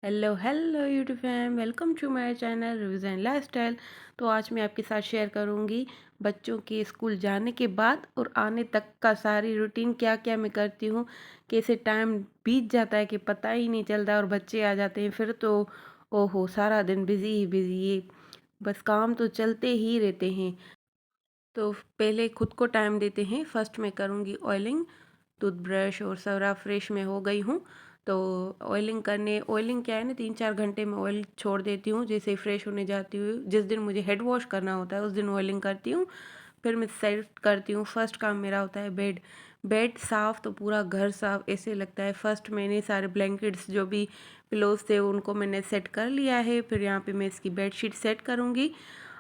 Hello hello YouTube fam, welcome to my channel reviews and lifestyle. तो आज मैं आपके साथ शेयर करूंगी बच्चों के स्कूल जाने के बाद और आने तक का सारी रूटीन, क्या क्या मैं करती हूँ, कैसे टाइम बीत जाता है कि पता ही नहीं चलता और बच्चे आ जाते हैं फिर तो ओहो सारा दिन बिजी ही बिजी, बस काम तो चलते ही रहते हैं। तो पहले खुद को टाइम देते हैं। फर्स्ट मैं करूँगी ऑयलिंग, टूथब्रश और सारा फ्रेश में हो गई हूँ। तो ऑयलिंग क्या है ना, 3-4 घंटे में ऑयल छोड़ देती हूँ। जैसे ही फ्रेश होने जाती हूँ, जिस दिन मुझे हेड वॉश करना होता है उस दिन ऑयलिंग करती हूँ। फिर मैं सेट करती हूँ। फर्स्ट काम मेरा होता है बेड। बेड साफ़ तो पूरा घर साफ़ ऐसे लगता है। फर्स्ट मैंने सारे ब्लैंकेट्स जो भी पिलोज थे उनको मैंने सेट कर लिया है। फिर यहाँ पे मैं इसकी बेड शीट सेट करूँगी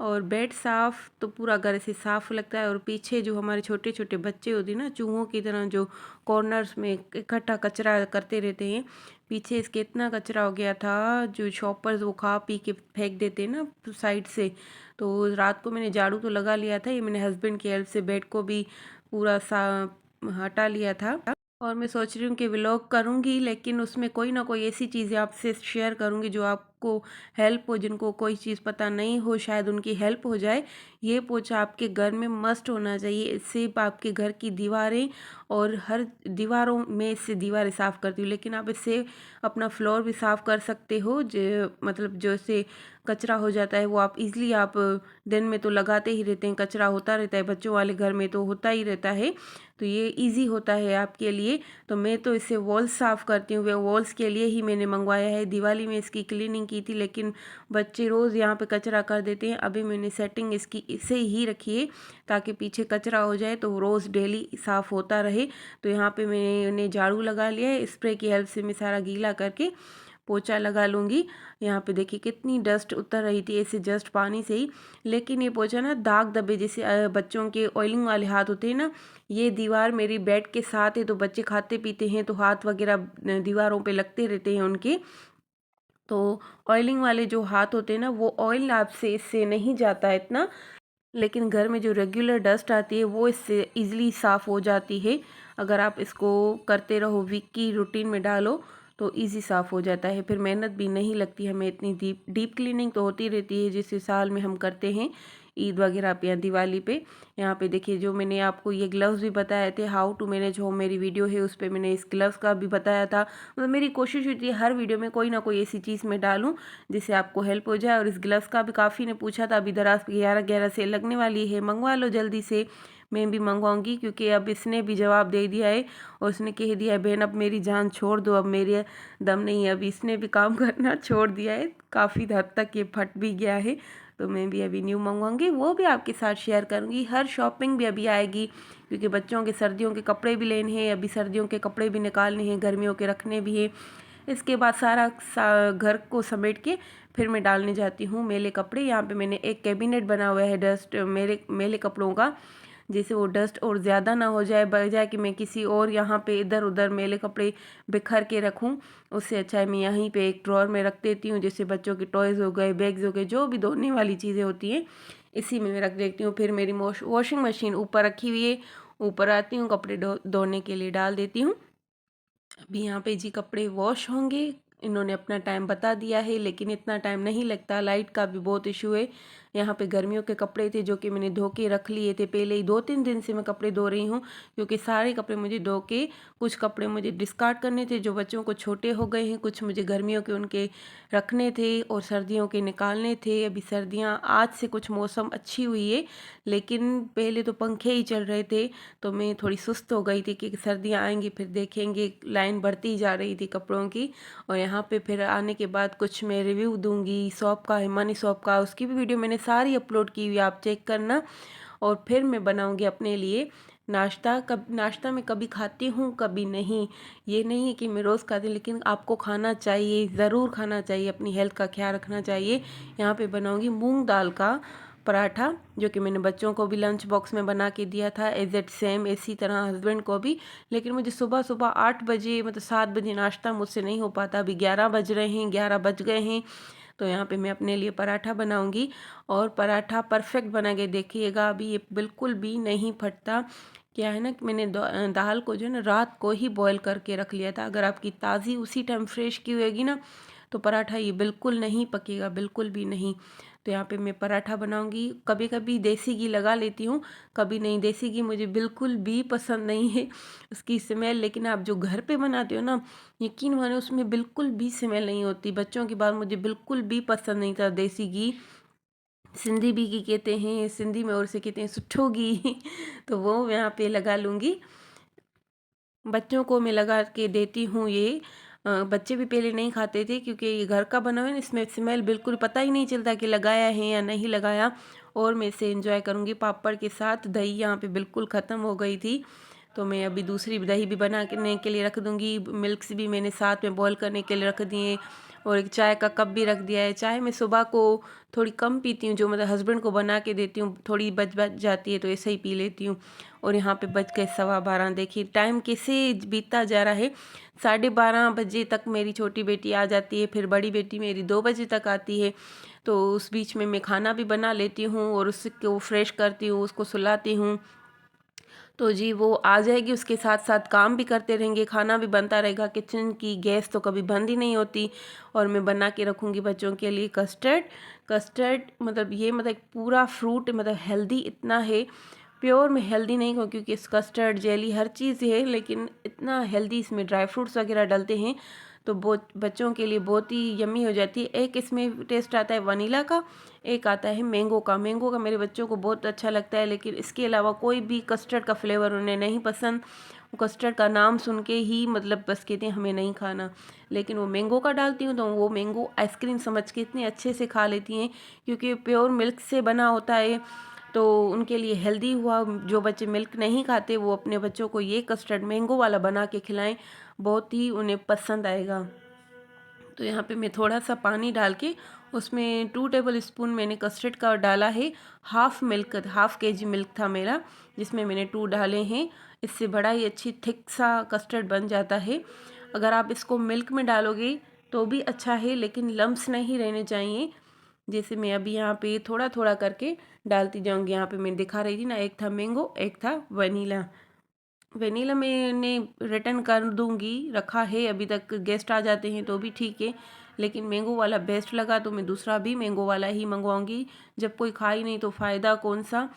और बेड साफ़ तो पूरा घर ऐसे साफ़ लगता है। और पीछे जो हमारे छोटे छोटे बच्चे होते हैं ना, चूहों की तरह जो कॉर्नर्स में इकट्ठा कचरा करते रहते हैं, पीछे इसके इतना कचरा हो गया था। जो शॉपर्स वो खा पी के फेंक देते हैं ना साइड से। तो रात को मैंने झाड़ू तो लगा लिया था, ये मैंने हस्बैंड की हेल्प से बेड को भी पूरा सा हटा लिया था। और मैं सोच रही हूँ कि व्लॉग करूँगी, लेकिन उसमें कोई ना कोई ऐसी चीज़ें आपसे शेयर करूँगी जो आपको हेल्प हो। जिनको कोई चीज़ पता नहीं हो शायद उनकी हेल्प हो जाए। ये पोछा आपके घर में मस्ट होना चाहिए। इससे आपके घर की दीवारें और हर दीवारों में इससे दीवारें साफ़ करती हूँ, लेकिन आप इससे अपना फ्लोर भी साफ़ कर सकते हो। जो मतलब जो से कचरा हो जाता है वो आप इजीली आप दिन में तो लगाते ही रहते हैं, कचरा होता रहता है, बच्चों वाले घर में तो होता ही रहता है। तो ये इजी होता है आपके लिए। तो मैं तो इससे वॉल्स साफ़ करती हूँ। वे वॉल्स के लिए ही मैंने मंगवाया है। दिवाली में इसकी क्लीनिंग की थी, लेकिन बच्चे रोज़ यहाँ पे कचरा कर देते हैं। अभी मैंने सेटिंग इसकी इसे ही रखी है ताकि पीछे कचरा हो जाए तो रोज़ डेली साफ़ होता रहे। तो यहाँ पे मैंने झाड़ू लगा लिया है। स्प्रे की हेल्प से मैं सारा गीला करके पोछा लगा लूँगी। यहाँ पे देखिए कितनी डस्ट उतर रही थी ऐसे जस्ट पानी से ही। लेकिन ये पोछा ना दाग धब्बे जैसे बच्चों के ऑयलिंग वाले हाथ होते हैं ना, ये दीवार मेरी बेड के साथ है। तो बच्चे खाते पीते हैं तो हाथ वगैरह दीवारों पे लगते रहते हैं उनके। तो ऑयलिंग वाले जो हाथ होते हैं ना, वो ऑयल आपसे इससे नहीं जाता है इतना। लेकिन घर में जो रेगुलर डस्ट आती है वो इससे इजीली साफ़ हो जाती है। अगर आप इसको करते रहो, वीक की रूटीन में डालो तो इजी साफ़ हो जाता है। फिर मेहनत भी नहीं लगती हमें इतनी। डीप डीप क्लीनिंग तो होती रहती है जिसे साल में हम करते हैं ईद वगैरह पे या दिवाली पे। यहाँ पे देखिए जो मैंने आपको ये ग्लव्स भी बताए थे, हाउ टू मैनेज होम मेरी वीडियो है, उस पर मैंने इस ग्लव्स का भी बताया था। मतलब मेरी कोशिश होती है हर वीडियो में कोई ना कोई ऐसी चीज़ मैं डालूँ जिससे आपको हेल्प हो जाए। और इस ग्लव्स का भी काफ़ी ने पूछा था, अभी दराज 11/11 सेल लगने वाली है, मंगवा लो जल्दी से। मैं भी मंगवाऊंगी क्योंकि अब इसने भी जवाब दे दिया है और उसने कह दिया है बहन अब मेरी जान छोड़ दो, अब मेरे दम नहीं है। अब इसने भी काम करना छोड़ दिया है, काफ़ी हद तक ये फट भी गया है। तो मैं भी अभी न्यू मंगवाऊंगी, वो भी आपके साथ शेयर करूंगी। हर शॉपिंग भी अभी आएगी क्योंकि बच्चों के सर्दियों के कपड़े भी लेने हैं, अभी सर्दियों के कपड़े भी निकालने हैं, गर्मियों के रखने भी हैं। इसके बाद सारा घर को समेट के फिर मैं डालने जाती हूँ मेले कपड़े। यहाँ पे मैंने एक कैबिनेट बना हुआ है डस्ट मेरे मेले कपड़ों का, जिससे वो डस्ट और ज़्यादा ना हो जाए, बजाय कि मैं किसी और यहाँ पे इधर उधर मेले कपड़े बिखर के रखूँ। उससे अच्छा है मैं यहीं पे एक ड्रॉर में रख देती हूँ। जैसे बच्चों के टॉयज़ हो गए, बैग्स हो गए, जो भी धोने वाली चीज़ें होती हैं इसी में मैं रख देती हूँ। फिर मेरी वॉशिंग मशीन ऊपर रखी हुई है, ऊपर आती हूँ कपड़े धोने के लिए डाल देती हूँ। अभी यहाँ पे जी कपड़े वॉश होंगे। इन्होंने अपना टाइम बता दिया है लेकिन इतना टाइम नहीं लगता, लाइट का भी बहुत इशू है। यहाँ पे गर्मियों के कपड़े थे जो कि मैंने धो के रख लिए थे पहले ही। 2-3 दिन से मैं कपड़े धो रही हूँ क्योंकि सारे कपड़े मुझे धो के, कुछ कपड़े मुझे डिस्कार्ड करने थे जो बच्चों को छोटे हो गए हैं, कुछ मुझे गर्मियों के उनके रखने थे और सर्दियों के निकालने थे। अभी सर्दियाँ आज से कुछ मौसम अच्छी हुई है, लेकिन पहले तो पंखे ही चल रहे थे तो मैं थोड़ी सुस्त हो गई थी कि सर्दियाँ आएंगी फिर देखेंगे। लाइन बढ़ती जा रही थी कपड़ों की। और यहाँ पे फिर आने के बाद कुछ मैं रिव्यू दूंगी शॉप का, हिमानी शॉप का, उसकी भी वीडियो मैंने सारी अपलोड की हुई, आप चेक करना। और फिर मैं बनाऊंगी अपने लिए नाश्ता। नाश्ता मैं कभी खाती हूँ कभी नहीं, ये नहीं है कि मैं रोज़ खाती हूँ, लेकिन आपको खाना चाहिए, ज़रूर खाना चाहिए, अपनी हेल्थ का ख्याल रखना चाहिए। यहाँ पे बनाऊंगी मूंग दाल का पराठा, जो कि मैंने बच्चों को भी लंच बॉक्स में बना के दिया था, एज सेम इसी तरह हस्बैंड को भी। लेकिन मुझे सुबह सुबह 8 बजे मतलब 7 बजे नाश्ता मुझसे नहीं हो पाता। अभी 11 बज रहे हैं, 11 बज गए हैं। तो यहाँ पे मैं अपने लिए पराठा बनाऊंगी और पराठा परफेक्ट बना के देखिएगा। अभी ये बिल्कुल भी नहीं फटता। क्या है ना कि मैंने दाल को जो है ना रात को ही बॉईल करके रख लिया था। अगर आपकी ताज़ी उसी टाइम फ्रेश की होगी ना तो पराठा ये बिल्कुल नहीं पकेगा, बिल्कुल भी नहीं। तो यहाँ पे मैं पराठा बनाऊंगी। कभी कभी देसी घी लगा लेती हूँ, कभी नहीं। देसी घी मुझे बिल्कुल भी पसंद नहीं है उसकी स्मेल। लेकिन आप जो घर पे बनाते हो ना, यकीन मानो उसमें बिल्कुल भी स्मेल नहीं होती। बच्चों की बात, मुझे बिल्कुल भी पसंद नहीं था देसी घी। सिंधी भी घी कहते हैं, सिंधी में और से कहते हैं सुठो घी तो वो यहाँ पे लगा लूँगी। बच्चों को मैं लगा के देती हूँ ये। बच्चे भी पहले नहीं खाते थे क्योंकि ये घर का बना हुआ है ना, इसमें स्मेल बिल्कुल पता ही नहीं चलता कि लगाया है या नहीं लगाया। और मैं इसे एंजॉय करूँगी पापड़ के साथ। दही यहाँ पे बिल्कुल ख़त्म हो गई थी, तो मैं अभी दूसरी दही भी बनाने के लिए रख दूँगी। मिल्क भी मैंने साथ में बॉईल करने के लिए रख दिए, और एक चाय का कप भी रख दिया है। चाय मैं सुबह को थोड़ी कम पीती हूँ, जो मतलब हस्बैंड को बना के देती हूँ, थोड़ी बच जाती है तो ऐसे ही पी लेती हूँ। और यहाँ पे बज गए 12:15। देखिए टाइम कैसे बीतता जा रहा है। 12:30 बजे तक मेरी छोटी बेटी आ जाती है, फिर बड़ी बेटी मेरी 2 बजे तक आती है। तो उस बीच में मैं खाना भी बना लेती हूँ और उसको फ्रेश करती हूँ, उसको सुलाती हूँ। तो जी वो आ जाएगी, उसके साथ साथ काम भी करते रहेंगे, खाना भी बनता रहेगा। किचन की गैस तो कभी बंद ही नहीं होती। और मैं बना के रखूँगी बच्चों के लिए कस्टर्ड। कस्टर्ड मतलब ये मतलब पूरा फ्रूट, मतलब हेल्दी इतना है। प्योर में हेल्दी नहीं हो क्योंकि इस कस्टर्ड जेली हर चीज़ है, लेकिन इतना हेल्दी इसमें ड्राई फ्रूट्स वगैरह डलते हैं, तो बहुत बच्चों के लिए बहुत ही यम्मी हो जाती है। एक इसमें टेस्ट आता है वनीला का, एक आता है मैंगो का। मैंगो का मेरे बच्चों को बहुत अच्छा लगता है, लेकिन इसके अलावा कोई भी कस्टर्ड का फ्लेवर उन्हें नहीं पसंद। वो कस्टर्ड का नाम सुन के ही मतलब बस कहते हैं हमें नहीं खाना। लेकिन वो मैंगो का डालती हूँ तो वो मैंगो आइसक्रीम समझ के इतने अच्छे से खा लेती हैं, क्योंकि प्योर मिल्क से बना होता है, तो उनके लिए हेल्दी हुआ। जो बच्चे मिल्क नहीं खाते वो अपने बच्चों को ये कस्टर्ड मैंगो वाला बना के खिलाएं, बहुत ही उन्हें पसंद आएगा। तो यहाँ पे मैं थोड़ा सा पानी डाल के उसमें 2 टेबल स्पून मैंने कस्टर्ड का डाला है। हाफ केजी मिल्क था मेरा, जिसमें मैंने 2 डाले हैं। इससे बड़ा ही अच्छी थिक सा कस्टर्ड बन जाता है। अगर आप इसको मिल्क में डालोगे तो भी अच्छा है, लेकिन लम्स नहीं रहने चाहिए। जैसे मैं अभी यहाँ पे थोड़ा थोड़ा करके डालती जाऊँगी। यहाँ पे मैं दिखा रही थी ना, एक था मैंगो, एक था वनीला। वेनिला मैंने रिटर्न कर दूंगी, रखा है, अभी तक गेस्ट आ जाते हैं तो भी ठीक है। लेकिन मैंगो वाला बेस्ट लगा तो मैं दूसरा भी मैंगो वाला ही मंगवाऊंगी। जब कोई खा ही नहीं तो फ़ायदा कौन सा,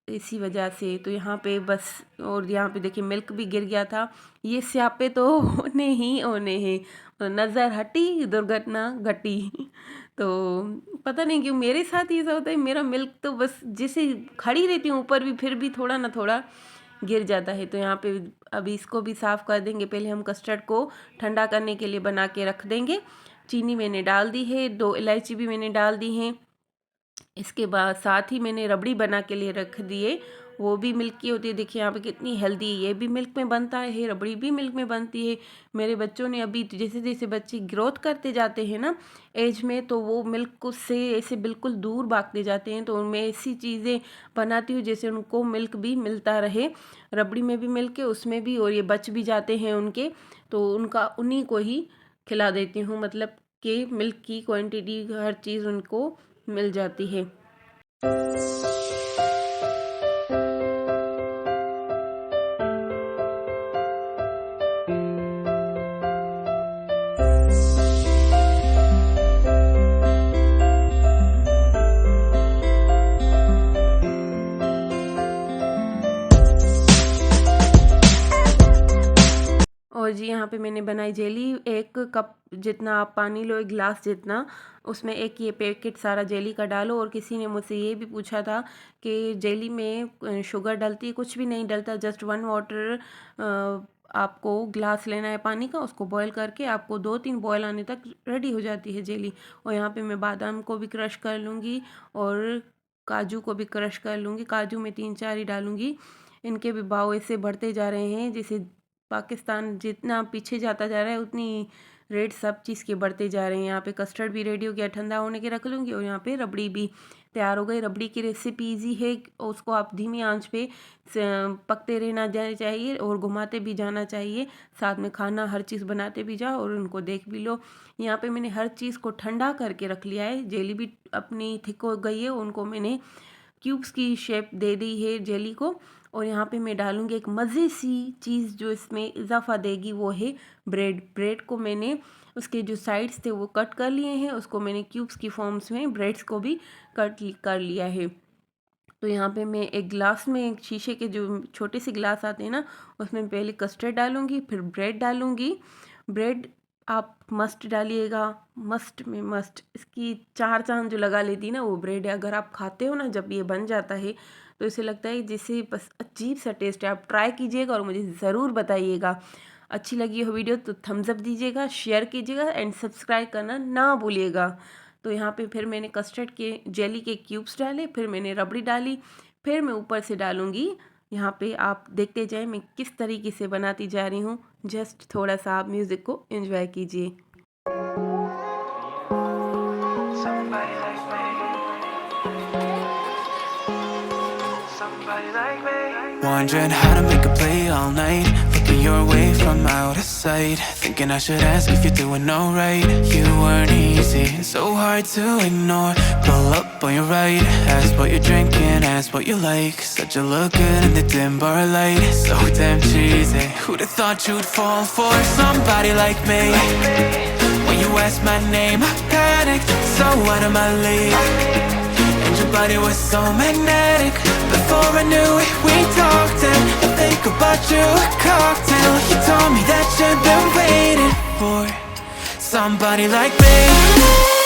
इसी वजह से। तो यहाँ पे बस, और यहाँ पे देखिए मिल्क भी गिर गया था। ये स्यापे तो होने ही होने हैं। तो नज़र हटी दुर्घटना घटी तो पता नहीं क्यों मेरे साथ ये ऐसा होता है। मेरा मिल्क तो बस जैसे खड़ी रहती हूँ ऊपर भी, फिर भी थोड़ा ना थोड़ा गिर जाता है। तो यहाँ पे अभी इसको भी साफ़ कर देंगे। पहले हम कस्टर्ड को ठंडा करने के लिए बना के रख देंगे। चीनी मैंने डाल दी है, 2 इलायची भी मैंने डाल दी हैं। इसके बाद साथ ही मैंने रबड़ी बना के लिए रख दिए, वो भी मिल्क की होती है। देखिए यहाँ पे कितनी हेल्दी है, ये भी मिल्क में बनता है, रबड़ी भी मिल्क में बनती है। मेरे बच्चों ने अभी जैसे जैसे बच्चे ग्रोथ करते जाते हैं ना एज में, तो वो मिल्क को से ऐसे बिल्कुल दूर भागते जाते हैं। तो मैं ऐसी चीज़ें बनाती हूँ जैसे उनको मिल्क भी मिलता रहे। रबड़ी में भी मिल्क है, उसमें भी, और ये बच भी जाते हैं उनके, तो उनका उन्हीं को ही खिला देती हूँ। मतलब कि मिल्क की क्वांटिटी हर चीज़ उनको मिल जाती है। और जी यहाँ पे मैंने बनाई जेली। 1 कप जितना आप पानी लो, 1 गिलास जितना, उसमें एक ये पैकेट सारा जेली का डालो। और किसी ने मुझसे ये भी पूछा था कि जेली में शुगर डलती है? कुछ भी नहीं डलता, जस्ट 1 वाटर आपको ग्लास लेना है पानी का, उसको बॉईल करके आपको 2-3 बॉयल आने तक रेडी हो जाती है जेली। और यहाँ पे मैं बादाम को भी क्रश कर लूँगी और काजू को भी क्रश कर लूँगी। काजू में 3-4 ही डालूँगी। इनके भी भाव ऐसे बढ़ते जा रहे हैं, जैसे पाकिस्तान जितना पीछे जाता जा रहा है उतनी रेट सब चीज़ के बढ़ते जा रहे हैं। यहाँ पे कस्टर्ड भी रेडी हो गया, ठंडा होने के रख लूँगी। और यहाँ पे रबड़ी भी तैयार हो गई। रबड़ी की रेसिपी इजी है, उसको आप धीमी आंच पे पकते रहना जाना चाहिए और घुमाते भी जाना चाहिए। साथ में खाना हर चीज़ बनाते भी जाओ और उनको देख भी लो। यहाँ पे मैंने हर चीज़ को ठंडा करके रख लिया है। जेली भी अपनी थिक हो गई है, उनको मैंने क्यूब्स की शेप दे दी है जेली को। और यहाँ पे मैं डालूँगी एक मज़े सी चीज़ जो इसमें इजाफा देगी, वो है ब्रेड। ब्रेड को मैंने उसके जो साइड्स थे वो कट कर लिए हैं। उसको मैंने क्यूब्स की फॉर्म्स में ब्रेड्स को भी कट कर लिया है। तो यहाँ पे मैं एक ग्लास में, एक शीशे के जो छोटे से ग्लास आते हैं ना, उसमें पहले कस्टर्ड डालूँगी, फिर ब्रेड डालूँगी। ब्रेड आप मस्ट डालिएगा, मस्ट में मस्ट, इसकी 4 चाँद जो लगा लेती है ना वो ब्रेड है। अगर आप खाते हो ना जब ये बन जाता है तो इसे लगता है जैसे बस अजीब सा टेस्ट है। आप ट्राई कीजिएगा और मुझे ज़रूर बताइएगा। अच्छी लगी हो वीडियो तो थम्स अप दीजिएगा, शेयर कीजिएगा एंड सब्सक्राइब करना ना भूलिएगा। तो यहाँ पे फिर मैंने कस्टर्ड के जेली के क्यूब्स डाले, फिर मैंने रबड़ी डाली, फिर मैं ऊपर से डालूँगी। यहाँ पे आप देखते जाएं मैं किस तरीके से बनाती जा रही हूँ। जस्ट थोड़ा सा आप म्यूज़िक को एंजॉय कीजिए। Wondering how to make a play all night, looking your way from out of sight, thinking I should ask if you're doing alright. You weren't easy, so hard to ignore. Pull up on your right, ask what you're drinking, ask what you like. Said you look good in the dim bar light, so damn cheesy. Who'd have thought you'd fall for somebody like me? When you asked my name, I panicked, so out of my league. And your body was so magnetic. Before I knew it, we talked and I think about you a cocktail. You told me that you've been waiting for somebody like me.